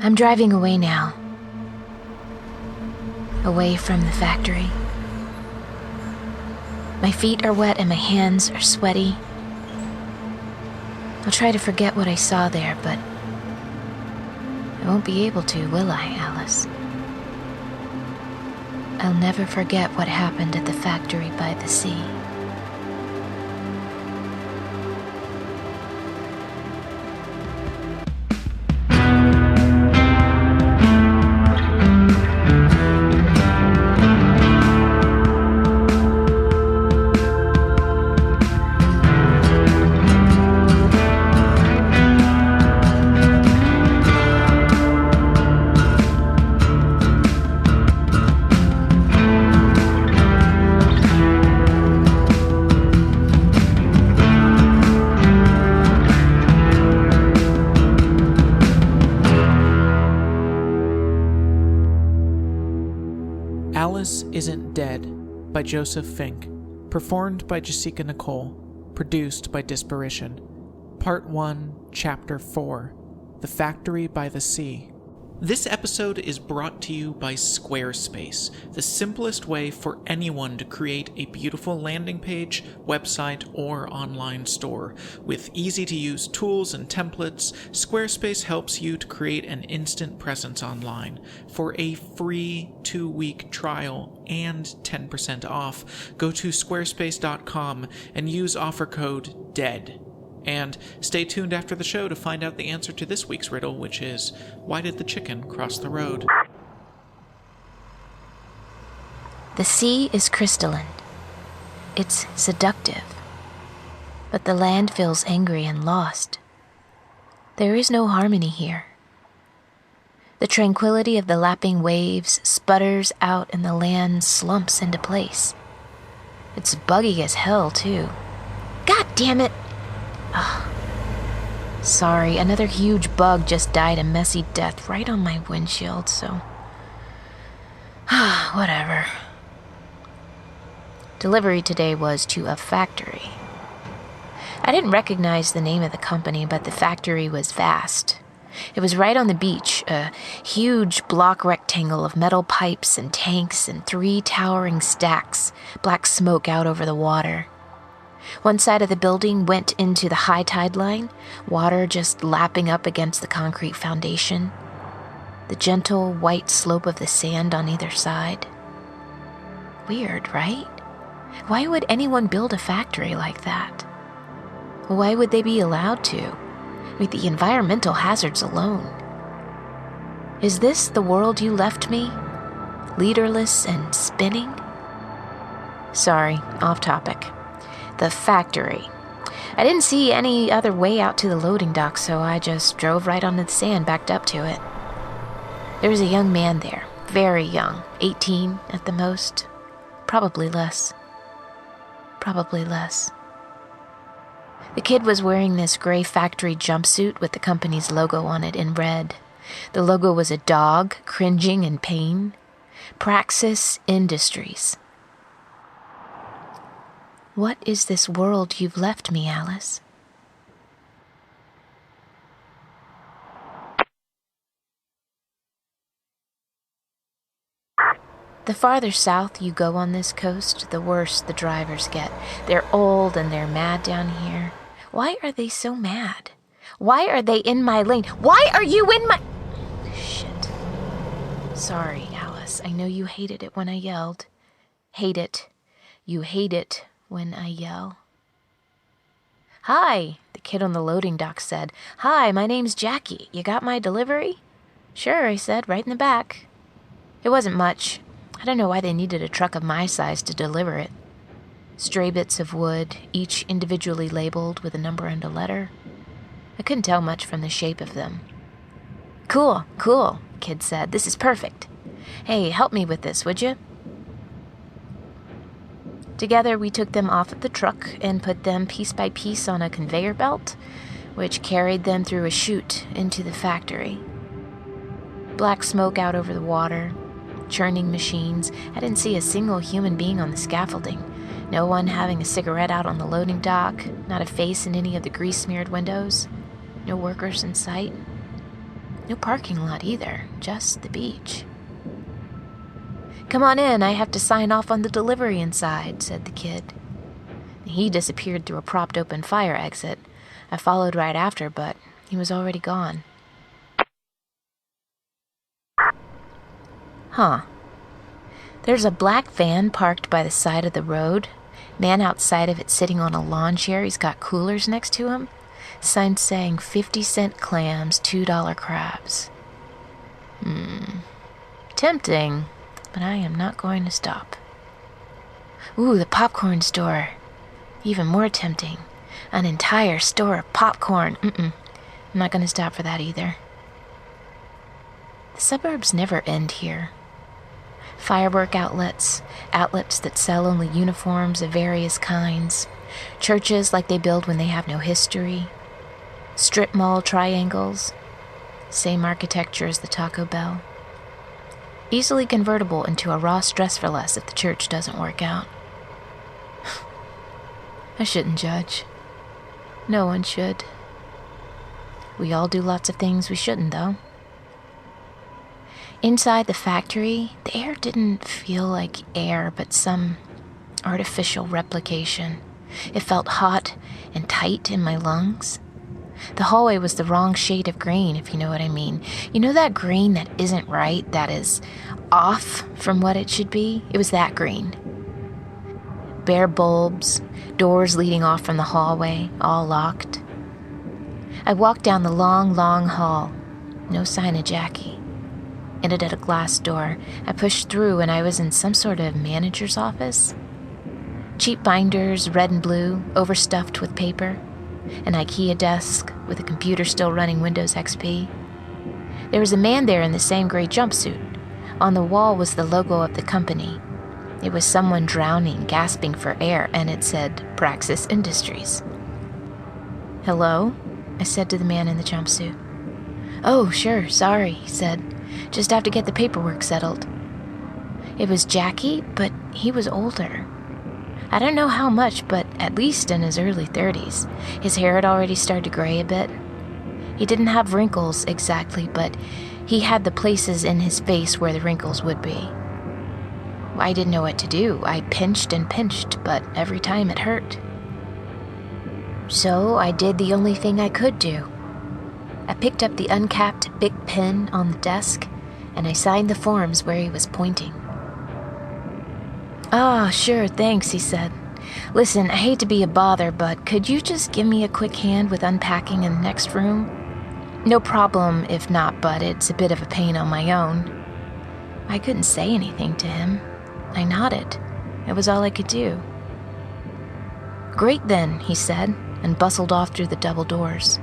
I'm driving away now. Away from the factory. My feet are wet and my hands are sweaty. I'll try to forget what I saw there, but I won't be able to, will I, Alice? I'll never forget what happened at the factory by the sea. Alice Isn't Dead by Joseph Fink, performed by Jessica Nikol, produced by Disparition. Part 1, Chapter 4, The Factory by the Sea. This episode is brought to you by Squarespace, the simplest way for anyone to create a beautiful landing page, website, or online store. With easy-to-use tools and templates, Squarespace helps you to create an instant presence online. For a free 2-week trial and 10% off, go to squarespace.com and use offer code DEAD. And stay tuned after the show to find out the answer to this week's riddle, which is, why did the chicken cross the road? The sea is crystalline. It's seductive. But the land feels angry and lost. There is no harmony here. The tranquility of the lapping waves sputters out and the land slumps into place. It's buggy as hell, too. God damn it! Oh, sorry, another huge bug just died a messy death right on my windshield, so... whatever. Delivery today was to a factory. I didn't recognize the name of the company, but the factory was vast. It was right on the beach, a huge block rectangle of metal pipes and tanks and 3 towering stacks, black smoke out over the water. One side of the building went into the high tide line, water just lapping up against the concrete foundation. The gentle white slope of the sand on either side. Weird, right? Why would anyone build a factory like that? Why would they be allowed to? With the environmental hazards alone. Is this the world you left me? Leaderless and spinning? Sorry, off topic. The factory. I didn't see any other way out to the loading dock, so I just drove right onto the sand, backed up to it. There was a young man there, very young, 18 at the most. Probably less. The kid was wearing this gray factory jumpsuit with the company's logo on it in red. The logo was a dog, cringing in pain. Praxis Industries. What is this world you've left me, Alice? The farther south you go on this coast, the worse the drivers get. They're old and they're mad down here. Why are they so mad? Why are they in my lane? Why are you in my... Shit. Sorry, Alice. I know you hated it when I yelled. Hate it. You hate it when I yell. Hi, the kid on the loading dock said. Hi, my name's Jackie. You got my delivery? Sure, I said, right in the back. It wasn't much. I don't know why they needed a truck of my size to deliver it. Stray bits of wood, each individually labeled with a number and a letter. I couldn't tell much from the shape of them. Cool, kid said. This is perfect. Hey, help me with this, would you? Together, we took them off of the truck and put them piece by piece on a conveyor belt, which carried them through a chute into the factory. Black smoke out over the water, churning machines. I didn't see a single human being on the scaffolding. No one having a cigarette out on the loading dock, not a face in any of the grease-smeared windows. No workers in sight. No parking lot either, just the beach. "Come on in, I have to sign off on the delivery inside," said the kid. He disappeared through a propped open fire exit. I followed right after, but he was already gone. Huh. There's a black van parked by the side of the road. Man outside of it sitting on a lawn chair. He's got coolers next to him. Sign saying 50-cent clams, $2 crabs. Tempting, but I am not going to stop. Ooh, the popcorn store. Even more tempting. An entire store of popcorn. I'm not going to stop for that either. The suburbs never end here. Firework outlets that sell only uniforms of various kinds, churches like they build when they have no history, strip mall triangles, same architecture as the Taco Bell. Easily convertible into a Ross Dress for Less if the church doesn't work out. I shouldn't judge. No one should. We all do lots of things we shouldn't, though. Inside the factory, the air didn't feel like air, but some artificial replication. It felt hot and tight in my lungs. The hallway was the wrong shade of green, if you know what I mean. You know that green that isn't right, that is off from what it should be? It was that green. Bare bulbs, doors leading off from the hallway, all locked. I walked down the long, long hall. No sign of Jackie. Ended at a glass door. I pushed through and I was in some sort of manager's office. Cheap binders, red and blue, overstuffed with paper. An IKEA desk with a computer still running Windows XP. There was a man there in the same gray jumpsuit. On the wall was the logo of the company. It was someone drowning, gasping for air, and it said Praxis Industries. "Hello?" I said to the man in the jumpsuit. "Oh, sure, sorry," he said. "Just have to get the paperwork settled." It was Jackie, but he was older. I don't know how much, but at least in his early 30s. His hair had already started to gray a bit. He didn't have wrinkles exactly, but he had the places in his face where the wrinkles would be. I didn't know what to do. I pinched and pinched, but every time it hurt. So I did the only thing I could do. I picked up the uncapped big pen on the desk, and I signed the forms where he was pointing. "Oh, sure, thanks," he said. "Listen, I hate to be a bother, but could you just give me a quick hand with unpacking in the next room? No problem if not, but it's a bit of a pain on my own." I couldn't say anything to him. I nodded. It was all I could do. "Great then," he said, and bustled off through the double doors.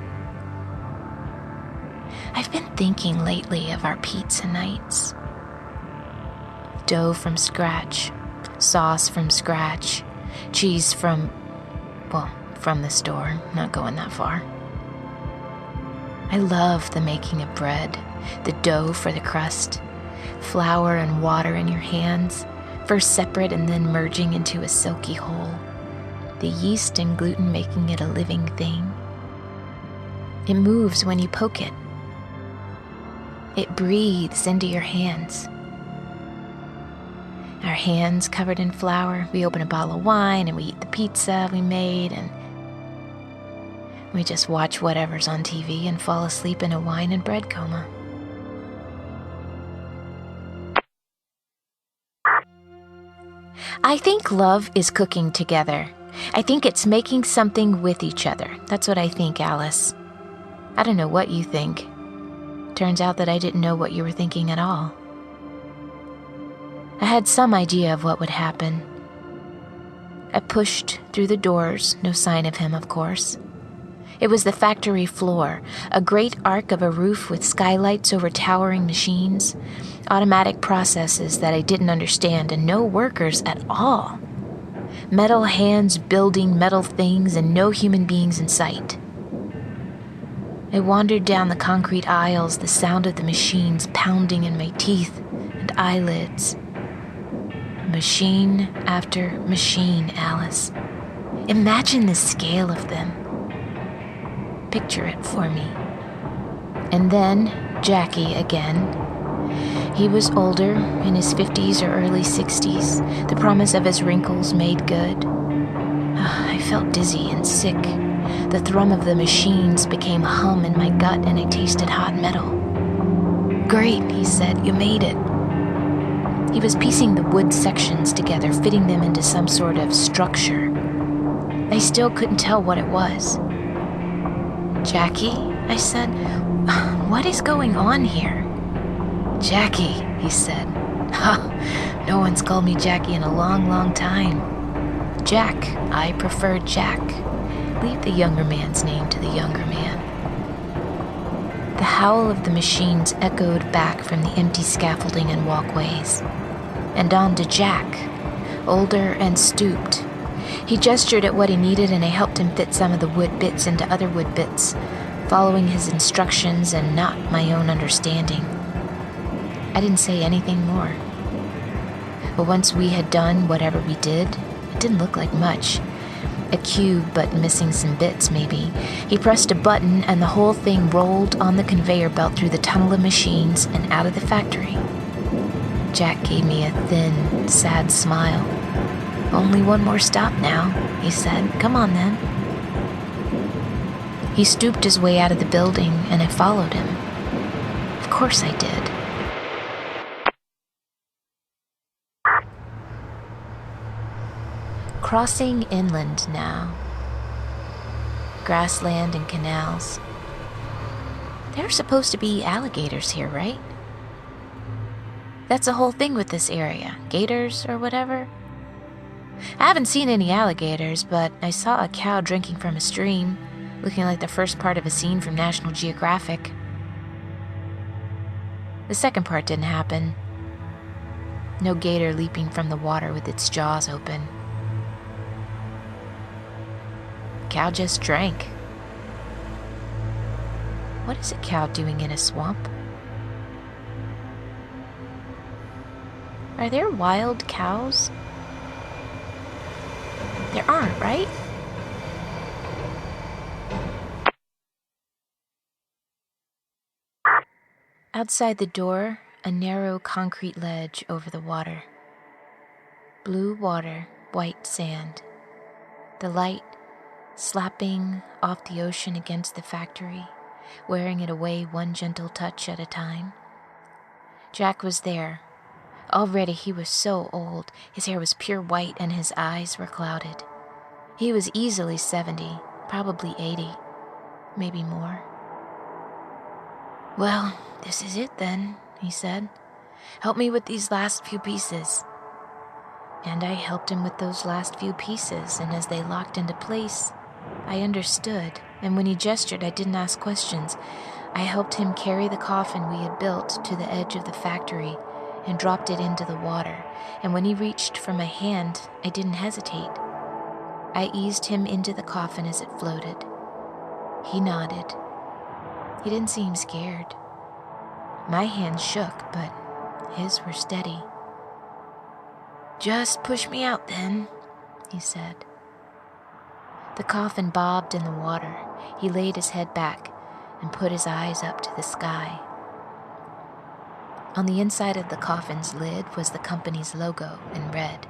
I've been thinking lately of our pizza nights. Dough from scratch, sauce from scratch, cheese from the store, not going that far. I love the making of bread, the dough for the crust, flour and water in your hands, first separate and then merging into a silky whole, the yeast and gluten making it a living thing. It moves when you poke it. It breathes into your hands. Our hands covered in flour, we open a bottle of wine and we eat the pizza we made, and we just watch whatever's on TV and fall asleep in a wine and bread coma. I think love is cooking together. I think it's making something with each other. That's what I think, Alice. I don't know what you think. Turns out that I didn't know what you were thinking at all. I had some idea of what would happen. I pushed through the doors, no sign of him, of course. It was the factory floor, a great arc of a roof with skylights over towering machines, automatic processes that I didn't understand, and no workers at all. Metal hands building metal things and no human beings in sight. I wandered down the concrete aisles, the sound of the machines pounding in my teeth and eyelids. Machine after machine, Alice. Imagine the scale of them. Picture it for me. And then Jackie again. He was older, in his 50s or early 60s. The promise of his wrinkles made good. I felt dizzy and sick. The thrum of the machines became a hum in my gut, and I tasted hot metal. "Great," he said, "you made it." He was piecing the wood sections together, fitting them into some sort of structure. I still couldn't tell what it was. "Jackie," I said, "what is going on here?" "Jackie," he said. No one's called me Jackie in a long, long time. Jack. I prefer Jack. Leave the younger man's name to the younger man. The howl of the machines echoed back from the empty scaffolding and walkways, and on to Jack, older and stooped. He gestured at what he needed, and I helped him fit some of the wood bits into other wood bits, following his instructions and not my own understanding. I didn't say anything more. But once we had done whatever we did, it didn't look like much. A cube, but missing some bits, maybe. He pressed a button, and the whole thing rolled on the conveyor belt through the tunnel of machines and out of the factory. Jack gave me a thin, sad smile. "Only one more stop now," he said. "Come on, then." He stooped his way out of the building, and I followed him. Of course I did. Crossing inland now. Grassland and canals. There are supposed to be alligators here, right? That's the whole thing with this area. Gators or whatever. I haven't seen any alligators, but I saw a cow drinking from a stream, looking like the first part of a scene from National Geographic. The second part didn't happen. No gator leaping from the water with its jaws open. Cow just drank. What is a cow doing in a swamp? Are there wild cows? There aren't, right? Outside the door, a narrow concrete ledge over the water. Blue water, white sand. The light slapping off the ocean against the factory, wearing it away one gentle touch at a time. Jack was there. Already he was so old. His hair was pure white and his eyes were clouded. He was easily 70, probably 80, maybe more. "Well, this is it then," he said. "Help me with these last few pieces." And I helped him with those last few pieces, and as they locked into place, I understood, and when he gestured, I didn't ask questions. I helped him carry the coffin we had built to the edge of the factory and dropped it into the water, and when he reached for my hand, I didn't hesitate. I eased him into the coffin as it floated. He nodded. He didn't seem scared. My hands shook, but his were steady. "Just push me out then," he said. The coffin bobbed in the water. He laid his head back and put his eyes up to the sky. On the inside of the coffin's lid was the company's logo in red.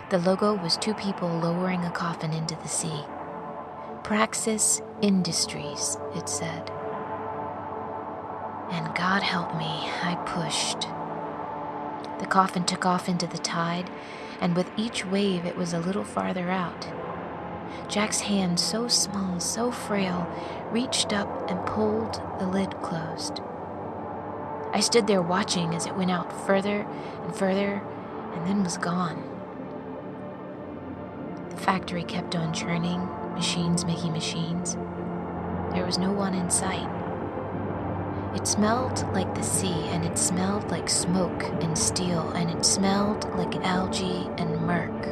The logo was two people lowering a coffin into the sea. Praxis Industries, it said. And God help me, I pushed. The coffin took off into the tide, and with each wave it was a little farther out. Jack's hand, so small, so frail, reached up and pulled the lid closed. I stood there watching as it went out further and further, and then was gone. The factory kept on churning, machines making machines. There was no one in sight. It smelled like the sea, and it smelled like smoke and steel, and it smelled like algae and murk.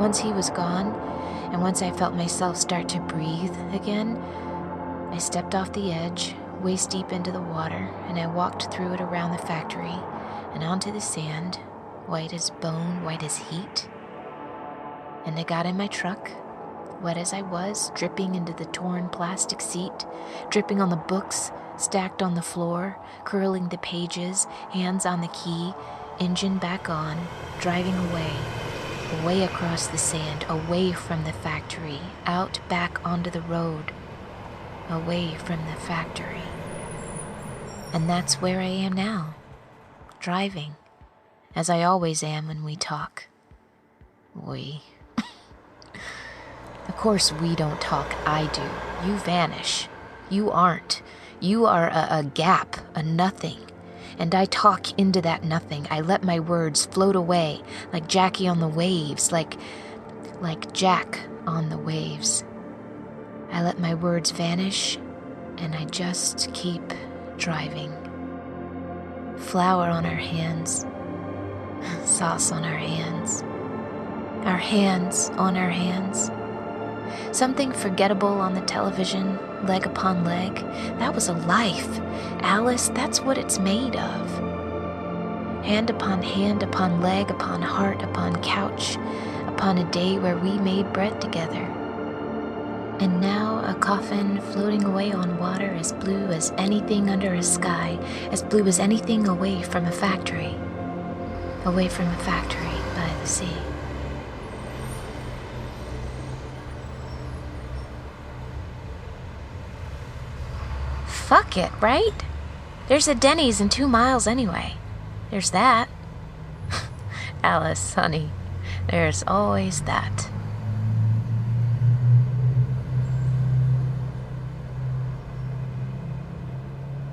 Once he was gone, and once I felt myself start to breathe again, I stepped off the edge, waist deep into the water, and I walked through it around the factory and onto the sand, white as bone, white as heat. And I got in my truck, wet as I was, dripping into the torn plastic seat, dripping on the books stacked on the floor, curling the pages, hands on the key, engine back on, driving away across the sand, away from the factory, out back onto the road, away from the factory. And that's where I am now, driving, as I always am when we talk. We. Of course we don't talk, I do. You vanish. You aren't. You are a gap, a nothing. And I talk into that nothing. I let my words float away, like Jackie on the waves, like Jack on the waves. I let my words vanish, and I just keep driving. Flour on our hands, sauce on our hands on our hands. Something forgettable on the television, leg upon leg. That was a life. Alice, that's what it's made of. Hand upon leg, upon heart, upon couch, upon a day where we made bread together. And now a coffin floating away on water as blue as anything under a sky, as blue as anything away from a factory by the sea. Fuck it, right? There's a Denny's in 2 miles anyway. There's that. Alice, honey, there's always that.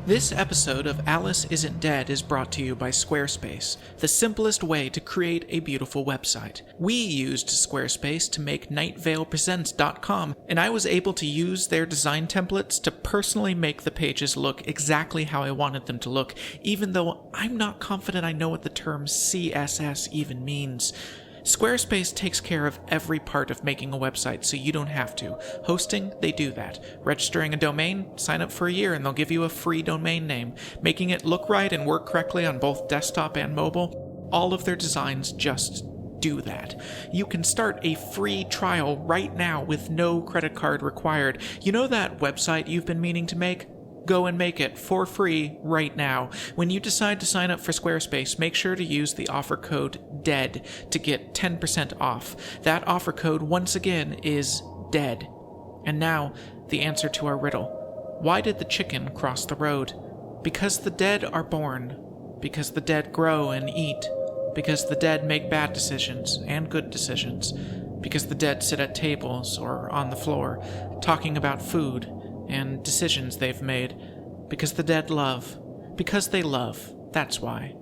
This episode of Alice Isn't Dead is brought to you by Squarespace, the simplest way to create a beautiful website. We used Squarespace to make nightvalepresents.com, and I was able to use their design templates to personally make the pages look exactly how I wanted them to look, even though I'm not confident I know what the term CSS even means. Squarespace takes care of every part of making a website, so you don't have to. Hosting, they do that. Registering a domain, sign up for a year and they'll give you a free domain name. Making it look right and work correctly on both desktop and mobile, all of their designs just do that. You can start a free trial right now with no credit card required. You know that website you've been meaning to make? Go and make it for free right now. When you decide to sign up for Squarespace, make sure to use the offer code DEAD to get 10% off. That offer code, once again, is DEAD. And now, the answer to our riddle. Why did the chicken cross the road? Because the dead are born. Because the dead grow and eat. Because the dead make bad decisions and good decisions. Because the dead sit at tables or on the floor, talking about food and decisions they've made, because the dead love. Because they love, that's why.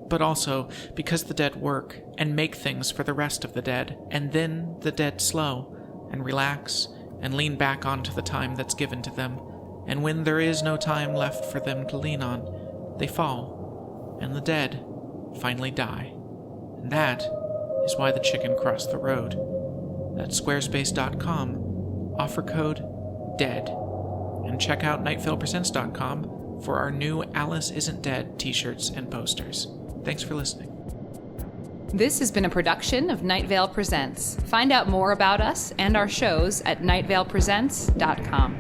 But also because the dead work and make things for the rest of the dead, and then the dead slow and relax and lean back onto the time that's given to them, and when there is no time left for them to lean on, they fall, and the dead finally die. And that is why the chicken crossed the road. That's squarespace.com, offer code DEAD. And check out nightvalepresents.com for our new Alice Isn't Dead t-shirts and posters. Thanks for listening. This has been a production of Night Vale Presents. Find out more about us and our shows at nightvalepresents.com.